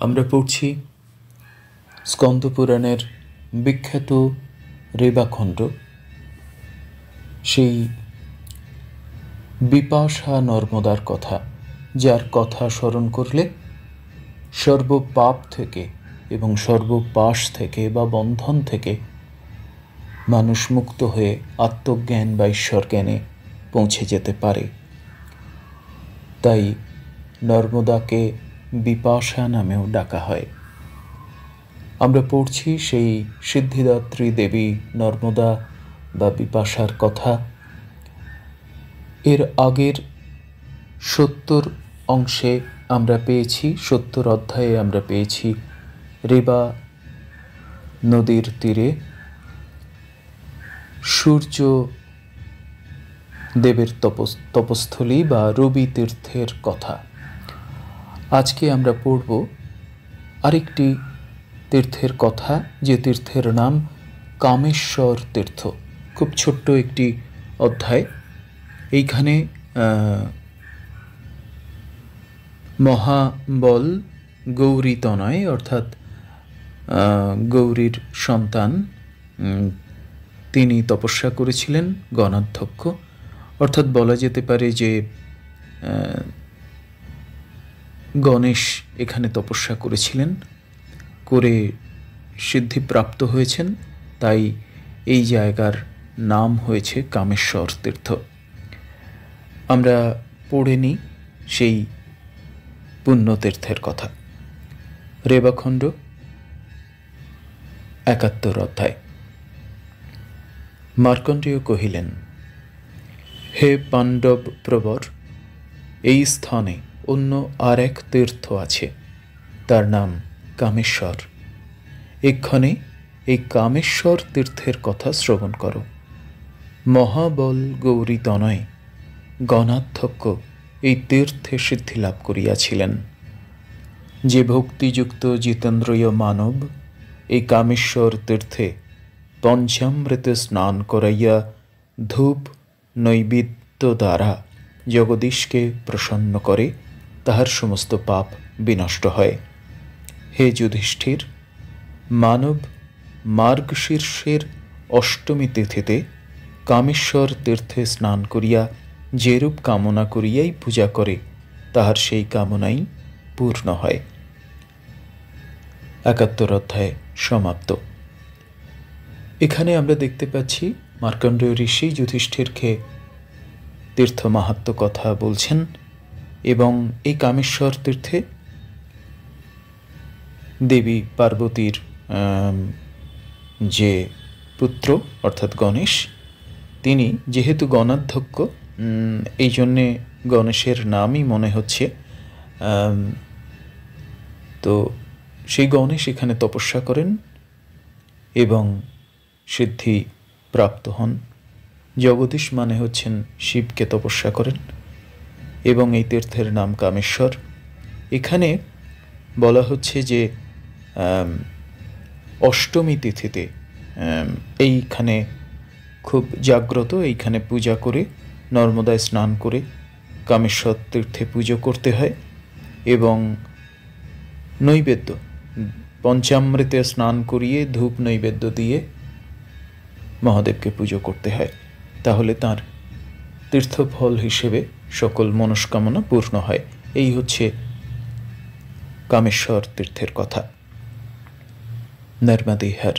আমরা পড়ছি স্কন্দপুরাণের বিখ্যাত রেবাখণ্ড, সেই বিপাশা নর্মদার কথা, যার কথা স্মরণ করলে সর্বপাপ থেকে এবং সর্বপাশ থেকে বা বন্ধন থেকে মানুষ মুক্ত হয়ে আত্মজ্ঞান বা ঈশ্বর জ্ঞানে পৌঁছে যেতে পারে। তাই নর্মদাকে বিপাশা নামেও ডাকা হয়। আমরা পড়ছি সেই সিদ্ধিদাত্রী দেবী নর্মদা বা বিপাশার কথা। এর আগের 70 অংশে আমরা পেয়েছি, 70 অধ্যায়ে আমরা পেয়েছি রেবা নদীর তীরে সূর্য দেবের তপস্থলী বা রবি তীর্থের কথা। আজকে আমরা পড়ব আরেকটি তীর্থের কথা, যে তীর্থের নাম কামেশ্বর তীর্থ। খুব ছোট্ট একটি অধ্যায়। এইখানে মহাবল গৌরী তনয় অর্থাৎ গৌরীর সন্তান তিনি তপস্যা করেছিলেন গণাধ্যক্ষ, অর্থাৎ বলা যেতে পারে যে গণেশ এখানে তপস্যা করেছিলেন, করে সিদ্ধিপ্রাপ্ত হয়েছেন, তাই এই জায়গার নাম হয়েছে কামেশ্বর তীর্থ। আমরা পড়ে নিই সেই পুণ্যতীর্থের কথা। রেবাখণ্ড 71 অধ্যায়। মার্কণ্ডেয় কহিলেন, হে পাণ্ডব প্রবর, এই স্থানে অন্য আর এক তীর্থ আছে, তার নাম কামেশ্বর। এক্ষণে এই কামেশ্বর তীর্থের কথা শ্রবণ করো। মহাবল গৌরী তনয় গণাধ্যক্ষ এই তীর্থে সিদ্ধি লাভ করিয়াছিলেন। যে ভক্তিযুক্ত জিতেন্দ্রিয় মানব এই কামেশ্বর তীর্থে পঞ্চামৃতে স্নান করাইয়া ধূপ নৈবেদ্য দ্বারা জগদীশকে প্রসন্ন করে, তাহার সমস্ত পাপ বিনষ্ট হয়। হে যুধিষ্ঠির, মানব মার্গশীর্ষের অষ্টমী তিথিতে কামেশ্বর তীর্থে স্নান করিয়া যেরূপ কামনা করিয়াই পূজা করে, তাহার সেই কামনাই পূর্ণ হয়। 71 অধ্যায় সমাপ্ত। এখানে আমরা দেখতে পাচ্ছি মার্কণ্ডেয় ঋষি যুধিষ্ঠিরকে তীর্থ মাহাত্ম্য কথা বলছেন, এবং এই কামেশ্বর তীর্থে দেবী পার্বতীর যে পুত্র অর্থাৎ গণেশ, তিনি যেহেতু গণাধ্যক্ষ, এই জন্যে গণেশের নামই মনে হচ্ছে, তো সেই গণেশ এখানে তপস্যা করেন এবং সিদ্ধি প্রাপ্ত হন। জগদীশ মানে হচ্ছেন শিবকে তপস্যা করেন, এবং এই তীর্থের নাম কামেশ্বর। এখানে বলা হচ্ছে যে অষ্টমী তিথিতে এইখানে খুব জাগ্রত, এইখানে পূজা করে নর্মদায় স্নান করে কামেশ্বর তীর্থে পুজো করতে হয়, এবং নৈবেদ্য পঞ্চামৃতে স্নান করিয়ে ধূপ নৈবেদ্য দিয়ে মহাদেবকে পুজো করতে হয়, তাহলে তার তীর্থফল হিসেবে সকল মনস্কামনা পূর্ণ হয়। এই হচ্ছে কামেশ্বর তীর্থের কথা। নর্মদে হর।